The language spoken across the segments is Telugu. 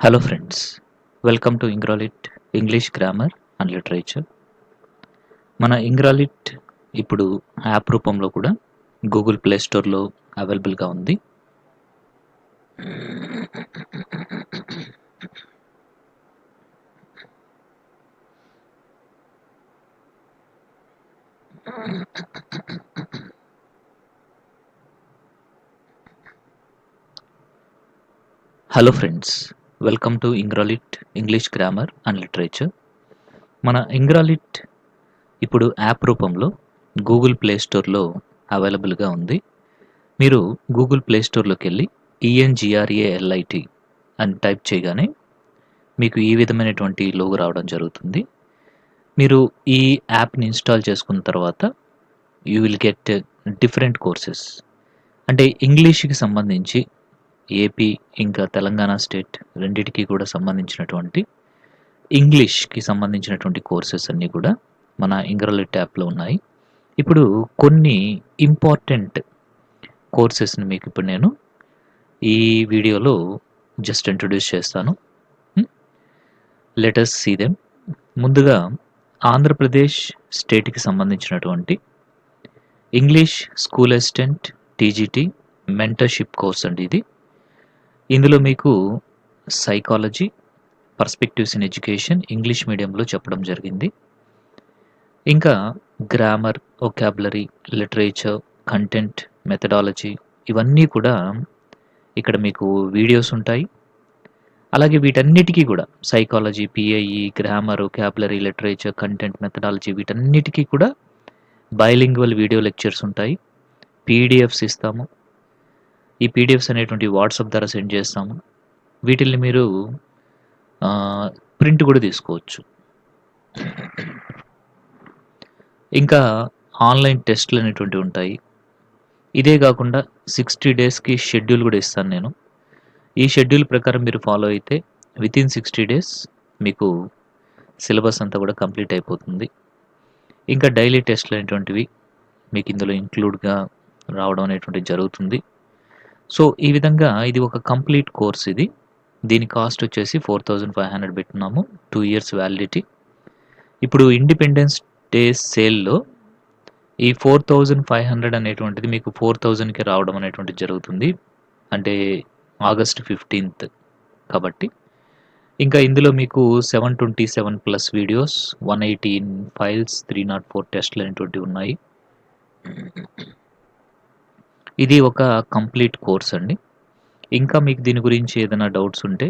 హలో ఫ్రెండ్స్, వెల్కమ్ టు ఇంగ్రాలిట్ ఇంగ్లీష్ గ్రామర్ అండ్ లిటరేచర్. మన ఇంగ్రాలిట్ ఇప్పుడు యాప్ రూపంలో కూడా గూగుల్ ప్లే స్టోర్లో అవైలబుల్గా ఉంది. హలో ఫ్రెండ్స్, వెల్కమ్ టు ఇంగ్రాలిట్ ఇంగ్లీష్ గ్రామర్ అండ్ లిటరేచర్. మన ఇంగ్రాలిట్ ఇప్పుడు యాప్ రూపంలో గూగుల్ ప్లే స్టోర్లో అవైలబుల్గా ఉంది. మీరు గూగుల్ ప్లే స్టోర్లోకి వెళ్ళి ENGRALIT అని టైప్ చేయగానే మీకు ఈ విధమైనటువంటి లోగో రావడం జరుగుతుంది. మీరు ఈ యాప్ని ఇన్స్టాల్ చేసుకున్న తర్వాత you will get different courses. అంటే ఇంగ్లీష్కి సంబంధించి ఏపీ ఇంకా తెలంగాణ స్టేట్ రెండిటికి కూడా సంబంధించినటువంటి ఇంగ్లీష్కి సంబంధించినటువంటి కోర్సెస్ అన్నీ కూడా మన ఇంగ్రాలిట్ యాప్లో ఉన్నాయి. ఇప్పుడు కొన్ని ఇంపార్టెంట్ కోర్సెస్ని మీకు ఇప్పుడు నేను ఈ వీడియోలో జస్ట్ ఇంట్రొడ్యూస్ చేస్తాను. Let us see them. ముందుగా ఆంధ్రప్రదేశ్ స్టేట్కి సంబంధించినటువంటి English school assistant TGT mentorship course అండి ఇది. ఇందులో మీకు psychology, perspectives in education English మీడియంలో చెప్పడం జరిగింది. ఇంకా grammar, vocabulary, literature, content, methodology ఇవన్నీ కూడా ఇక్కడ మీకు వీడియోస్ ఉంటాయి. అలాగే వీటన్నిటికీ కూడా psychology, PIE, grammar, vocabulary, literature, content, methodology వీటన్నిటికీ కూడా బైలింగ్వల్ వీడియో లెక్చర్స్ ఉంటాయి. PDFs ఇస్తాము. ఈ PDFs అనేటువంటి వాట్సాప్ ద్వారా సెండ్ చేస్తాము. వీటిల్ని మీరు ప్రింట్ కూడా తీసుకోవచ్చు. ఇంకా ఆన్లైన్ టెస్ట్లు అనేటువంటివి ఉంటాయి. ఇదే కాకుండా 60 డేస్కి షెడ్యూల్ కూడా ఇస్తాను నేను. ఈ షెడ్యూల్ ప్రకారం మీరు ఫాలో అయితే వితిన్ 60 డేస్ మీకు సిలబస్ అంతా కూడా కంప్లీట్ అయిపోతుంది. ఇంకా డైలీ టెస్ట్లు అనేటువంటివి మీకు ఇందులో ఇంక్లూడ్గా రావడం అనేటువంటిది జరుగుతుంది. సో ఈ విధంగా ఇది ఒక కంప్లీట్ కోర్స్. ఇది దీని కాస్ట్ వచ్చేసి 4500 పెట్టున్నాము. 2 years వ్యాలిడిటీ. ఇప్పుడు ఇండిపెండెన్స్ డే సేల్లో ఈ 4500 అనేటువంటిది మీకు 4000కి రావడం అనేటువంటిది జరుగుతుంది. అంటే ఆగస్ట్ 15th కాబట్టి. ఇంకా ఇందులో మీకు 727+ వీడియోస్, 118 ఫైల్స్, 304 టెస్ట్లు అనేటువంటివి ఉన్నాయి. ఇది ఒక కంప్లీట్ కోర్స్ అండి. ఇంకా మీకు దీని గురించి ఏదైనా డౌట్స్ ఉంటే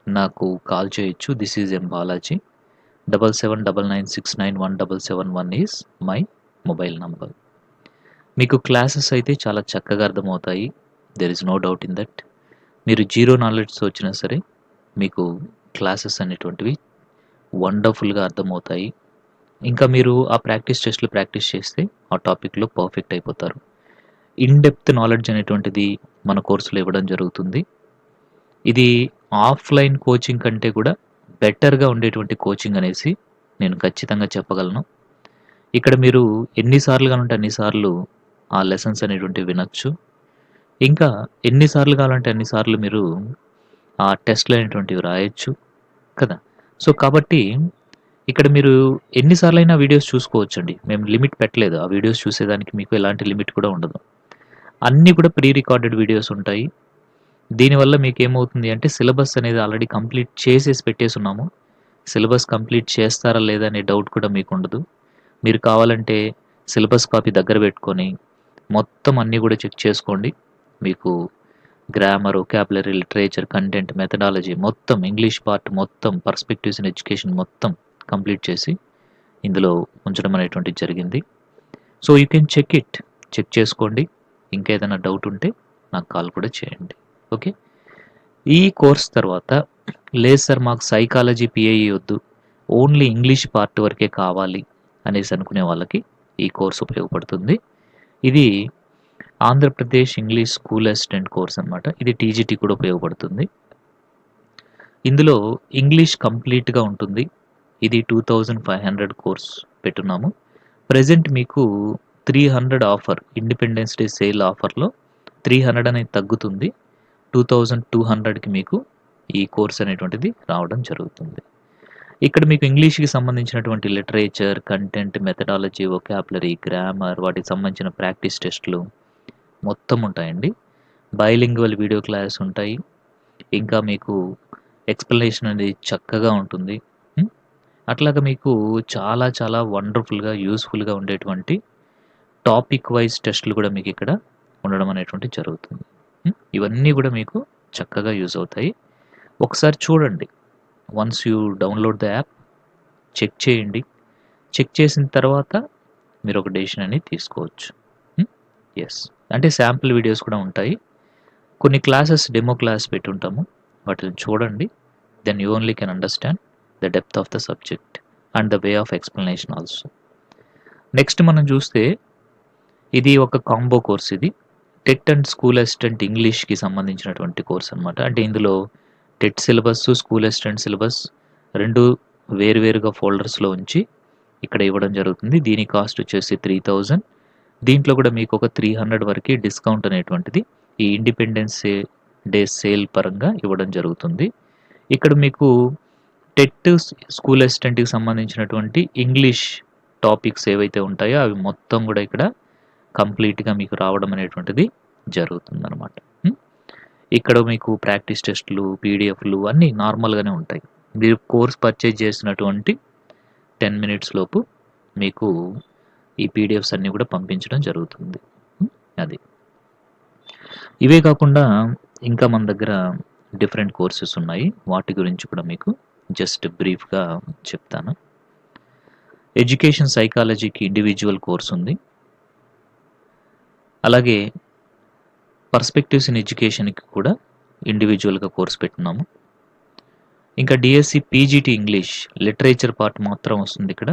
నాకు కాల్ చేయొచ్చు. This is M Balaji. 7799691771 is my mobile number. మీకు క్లాసెస్ అయితే చాలా చక్కగా అర్థమవుతాయి. There is no doubt in that. మీరు జీరో నాలెడ్జ్ వచ్చినా సరే మీకు క్లాసెస్ అనేటువంటివి వండర్ఫుల్గా అర్థమవుతాయి. ఇంకా మీరు ఆ ప్రాక్టీస్ టెస్ట్లు ప్రాక్టీస్ చేస్తే ఆ టాపిక్లో పర్ఫెక్ట్ అయిపోతారు. ఇన్ డెప్త్ నాలెడ్జ్ అనేటువంటిది మన కోర్సులో ఇవ్వడం జరుగుతుంది. ఇది ఆఫ్లైన్ కోచింగ్ కంటే కూడా బెటర్గా ఉండేటువంటి కోచింగ్ అనేసి నేను ఖచ్చితంగా చెప్పగలను. ఇక్కడ మీరు ఎన్నిసార్లు కావాలంటే అన్నిసార్లు ఆ లెసన్స్ అనేటువంటివి వినొచ్చు. ఇంకా ఎన్నిసార్లు కావాలంటే అన్నిసార్లు మీరు ఆ టెస్ట్లు అనేటువంటివి రాయొచ్చు కదా. సో కాబట్టి ఇక్కడ మీరు ఎన్నిసార్లైనా వీడియోస్ చూసుకోవచ్చండి. మేము లిమిట్ పెట్టలేదు. ఆ వీడియోస్ చూసేదానికి మీకు ఎలాంటి లిమిట్ కూడా ఉండదు. అన్నీ కూడా ప్రీ రికార్డెడ్ వీడియోస్ ఉంటాయి. దీనివల్ల మీకు ఏమవుతుంది అంటే సిలబస్ అనేది ఆల్రెడీ కంప్లీట్ చేసేసి పెట్టేసున్నాము. సిలబస్ కంప్లీట్ చేస్తారా లేదా అనే డౌట్ కూడా మీకు ఉండదు. మీరు కావాలంటే సిలబస్ కాపీ దగ్గర పెట్టుకొని మొత్తం అన్నీ కూడా చెక్ చేసుకోండి. మీకు grammar, vocabulary, literature, content, methodology మొత్తం ఇంగ్లీష్ పార్ట్ మొత్తం, పర్స్పెక్టివ్స్ ఇన్ ఎడ్యుకేషన్ మొత్తం కంప్లీట్ చేసి ఇందులో ఉంచడం అనేటువంటిది జరిగింది. సో యూ కెన్ చెక్ చేసుకోండి. ఇంకా ఏదైనా డౌట్ ఉంటే నాకు కాల్ కూడా చేయండి. ఓకే. ఈ కోర్స్ తర్వాత లేదు సార్ మాకు సైకాలజీ, PIE వద్దు, ఓన్లీ ఇంగ్లీష్ పార్ట్ వరకే కావాలి అనేసి అనుకునే వాళ్ళకి ఈ కోర్స్ ఉపయోగపడుతుంది. ఇది Andhra Pradesh English school assistant course అనమాట. ఇది TGT కూడా ఉపయోగపడుతుంది. ఇందులో ఇంగ్లీష్ కంప్లీట్గా ఉంటుంది. ఇది 2500 కోర్స్ పెట్టున్నాము. ప్రజెంట్ మీకు 300 ఆఫర్, ఇండిపెండెన్స్ డే సేల్ ఆఫర్లో 300 అనేది తగ్గుతుంది. 2200కి మీకు ఈ కోర్స్ అనేటువంటిది రావడం జరుగుతుంది. ఇక్కడ మీకు ఇంగ్లీష్‌కి సంబంధించినటువంటి literature, content, methodology, vocabulary, grammar వాటికి సంబంధించిన ప్రాక్టీస్ టెస్ట్‌లు మొత్తం ఉంటాయండి. బైలింగ్వల్ వీడియో క్లాస్ ఉంటాయి. ఇంకా మీకు ఎక్స్‌ప్లనేషన్ అనేది చక్కగా ఉంటుంది. హ్మ్. అట్లాగా మీకు చాలా చాలా వండర్‌ఫుల్‌గా, యూజ్‌ఫుల్‌గా ఉండేటువంటి టాపిక్ వైస్ టెస్ట్‌లు కూడా మీకిక్కడ ఉండడం అనేటువంటిది జరుగుతుంది. ఇవన్నీ కూడా మీకు చక్కగా యూజ్ అవుతాయి. ఒకసారి చూడండి. Once you download the app check చేయండి. చెక్ చేసిన తర్వాత మీరొక డెసిషన్ అనేది తీసుకోవచ్చు. యెస్. అంటే శాంపుల్ వీడియోస్ కూడా ఉంటాయి. కొన్ని క్లాసెస్ డెమో క్లాస్ పెట్టుంటాము. వాటిని చూడండి. Then you only can understand the depth of the subject and the way of explanation also. Next మనం చూస్తే ఇది ఒక కాంబో కోర్స్ ఇది. టెట్ అండ్ స్కూల్ అసిస్టెంట్ ఇంగ్లీష్‌కి సంబంధించినటువంటి కోర్స్ అనమాట. అంటే ఇందులో TET syllabus, school assistant syllabus 2 వేరువేరుగా ఫోల్డర్స్‌లో ఉంచి ఇక్కడ ఇవ్వడం జరుగుతుంది. దీని కాస్ట్ వచ్చేసి 3000. దీంట్లో కూడా మీకు ఒక 300 వరకి డిస్కౌంట్ అనేటువంటిది ఈ ఇండిపెండెన్స్ డే సేల్ పరంగా ఇవ్వడం జరుగుతుంది. ఇక్కడ మీకు టెట్, స్కూల్ అసిస్టెంట్‌కి సంబంధించినటువంటి ఇంగ్లీష్ టాపిక్స్ ఏవైతే ఉంటాయో అవి మొత్తం కూడా ఇక్కడ కంప్లీట్‌గా మీకు రావడం అనేటువంటిది జరుగుతుందనమాట. ఇక్కడ మీకు ప్రాక్టీస్ టెస్ట్‌లు, పీడీఎఫ్‌లు అన్నీ నార్మల్‌గానే ఉంటాయి. మీరు కోర్స్ పర్చేజ్ చేసినటువంటి 10 మినిట్స్ లోపు మీకు ఈ పీడీఎఫ్స్ అన్నీ కూడా పంపించడం జరుగుతుంది. అది. ఇవే కాకుండా ఇంకా మన దగ్గర డిఫరెంట్ కోర్సెస్ ఉన్నాయి. వాటి గురించి కూడా మీకు జస్ట్ బ్రీఫ్‌గా చెప్తాను. ఎడ్యుకేషన్ సైకాలజీకి ఇండివిడ్యువల్ కోర్స్ ఉంది. అలాగే పర్స్పెక్టివ్స్ ఇన్ ఎడ్యుకేషన్‌కి కూడా ఇండివిడ్యువల్‌గా కోర్స్ పెట్టున్నాము. ఇంకా DSC PGT English literature part మాత్రం వస్తుంది ఇక్కడ.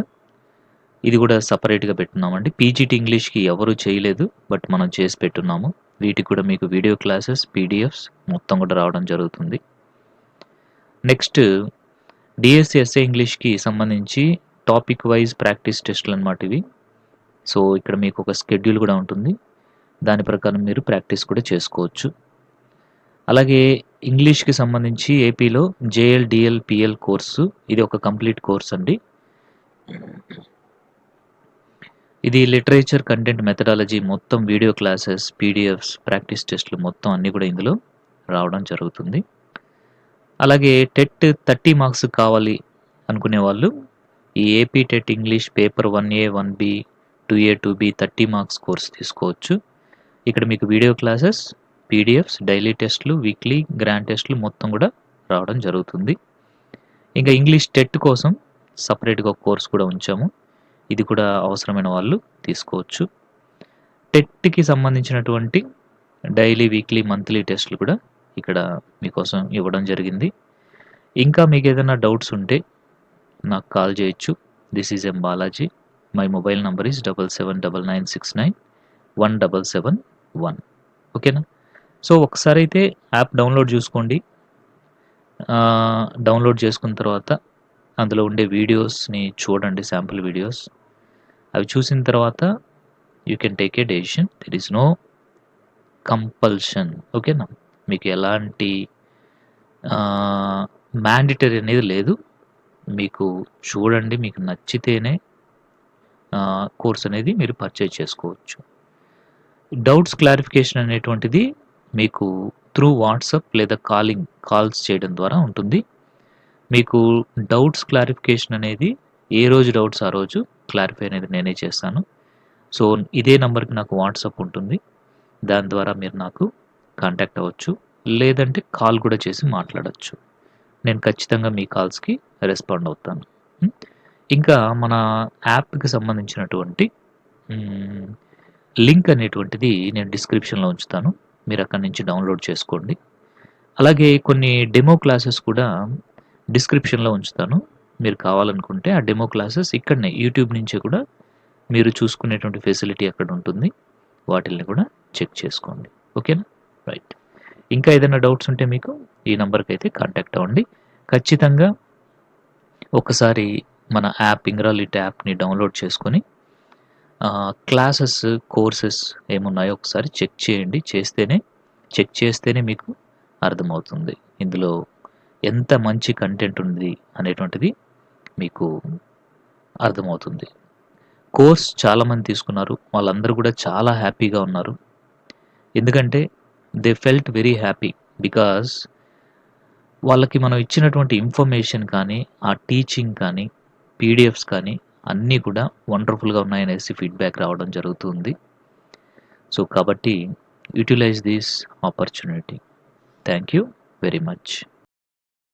ఇది కూడా సెపరేట్‌గా పెట్టున్నామండి. పీజీటీ ఇంగ్లీష్‌కి ఎవరు చేయలేదు. బట్ మనం చేసి పెట్టున్నాము. వీటికి కూడా మీకు వీడియో క్లాసెస్, పీడీఎఫ్స్ మొత్తం కూడా రావడం జరుగుతుంది. నెక్స్ట్ డీఎస్సీ ఎస్ఏ ఇంగ్లీష్‌కి సంబంధించి టాపిక్ వైస్ ప్రాక్టీస్ టెస్ట్‌లు అన్నమాట ఇవి. సో ఇక్కడ మీకు ఒక షెడ్యూల్ కూడా ఉంటుంది. దాని ప్రకారం మీరు ప్రాక్టీస్ కూడా చేసుకోవచ్చు. అలాగే ఇంగ్లీష్‌కి సంబంధించి ఏపీలో జేఎల్, పీఎల్ కోర్సు ఇది ఒక కంప్లీట్ కోర్స్ అండి. ఇది లిటరేచర్, కంటెంట్, మెథడాలజీ మొత్తం వీడియో క్లాసెస్, పీడీఎఫ్స్, ప్రాక్టీస్ టెస్ట్‌లు మొత్తం అన్నీ కూడా ఇందులో రావడం జరుగుతుంది. అలాగే టెట్ 30 మార్క్స్ కావాలి అనుకునే వాళ్ళు ఈ AP TET English paper 1A, 1B, 2A, 2B 30 marks course తీసుకోవచ్చు. ఇక్కడ మీకు వీడియో క్లాసెస్, పీడీఎఫ్స్, డైలీ టెస్ట్‌లు, వీక్లీ గ్రాండ్ టెస్ట్‌లు మొత్తం కూడా రావడం జరుగుతుంది. ఇంకా ఇంగ్లీష్ టెట్ కోసం సెపరేట్‌గా ఒక కోర్స్ కూడా ఉంచాము. ఇది కూడా అవసరమైన వాళ్ళు తీసుకోవచ్చు. టెట్‌కి సంబంధించినటువంటి డైలీ, వీక్లీ, మంత్లీ టెస్ట్‌లు కూడా ఇక్కడ మీకోసం ఇవ్వడం జరిగింది. ఇంకా మీకు ఏదైనా డౌట్స్ ఉంటే నాకు కాల్ చేయొచ్చు. This is M Balaji. My mobile number is 7799691771. ఓకేనా? సో ఒకసారి అయితే యాప్ డౌన్లోడ్ చూసుకోండి. డౌన్లోడ్ చేసుకున్న తర్వాత అందులో ఉండే వీడియోస్‌ని చూడండి, శాంపుల్ వీడియోస్. అవి చూసిన తర్వాత you can take a decision. There is no compulsion. ఓకేనా? మీకు ఎలాంటి మ్యాండేటరీ అనేది లేదు. మీకు చూడండి, మీకు నచ్చితేనే కోర్స్ అనేది మీరు పర్చేజ్ చేసుకోవచ్చు. డౌట్స్ క్లారిఫికేషన్ అనేటువంటిది మీకు త్రూ వాట్సాప్ లేదా కాల్స్ చేయడం ద్వారా ఉంటుంది. మీకు డౌట్స్ క్లారిఫికేషన్ అనేది ఏ రోజు డౌట్స్ ఆ రోజు క్లారిఫై అనేది నేనే చేస్తాను. సో ఇదే నంబర్‌కి నాకు వాట్సాప్ ఉంటుంది. దాని ద్వారా మీరు నాకు కాంటాక్ట్ అవ్వచ్చు. లేదంటే కాల్ కూడా చేసి మాట్లాడొచ్చు. నేను ఖచ్చితంగా మీ కాల్స్‌కి రెస్పాండ్ అవుతాను. ఇంకా మన యాప్‌కి సంబంధించినటువంటి లింక్ అనేటువంటిది నేను డిస్క్రిప్షన్‌లో ఉంచుతాను. మీరు అక్కడి నుంచి డౌన్లోడ్ చేసుకోండి. అలాగే కొన్ని డెమో క్లాసెస్ కూడా డిస్క్రిప్షన్‌లో ఉంచుతాను. మీరు కావాలనుకుంటే ఆ డెమో క్లాసెస్ ఇక్కడనే యూట్యూబ్ నుంచే కూడా మీరు చూసుకునేటువంటి ఫెసిలిటీ అక్కడ ఉంటుంది. వాటిల్ని కూడా చెక్ చేసుకోండి. ఓకేనా? రైట్. ఇంకా ఏదైనా డౌట్స్ ఉంటే మీకు ఈ నంబర్‌కి అయితే కాంటాక్ట్ అవ్వండి. ఖచ్చితంగా ఒకసారి మన యాప్ ఇంగ్రాలిట్ యాప్‌ని డౌన్లోడ్ చేసుకొని క్లాసెస్, కోర్సెస్ ఏమున్నాయో ఒకసారి చెక్ చేయండి. చెక్ చేస్తేనే మీకు అర్థమవుతుంది. ఇందులో ఎంత మంచి కంటెంట్ ఉంది అనేటువంటిది మీకు అర్థమవుతుంది. కోర్స్ చాలామంది తీసుకున్నారు. వాళ్ళందరూ కూడా చాలా హ్యాపీగా ఉన్నారు. ఎందుకంటే they felt very happy. Because వాళ్ళకి మనం ఇచ్చినటువంటి ఇన్ఫర్మేషన్ కానీ, ఆ టీచింగ్ కానీ, పీడిఎఫ్స్ కానీ అన్నీ కూడా వండర్‌ఫుల్‌గా ఉన్నాయనేసి ఫీడ్‌బ్యాక్ రావడం జరుగుతుంది. సో, కాబట్టి utilize this opportunity. Thank you very much.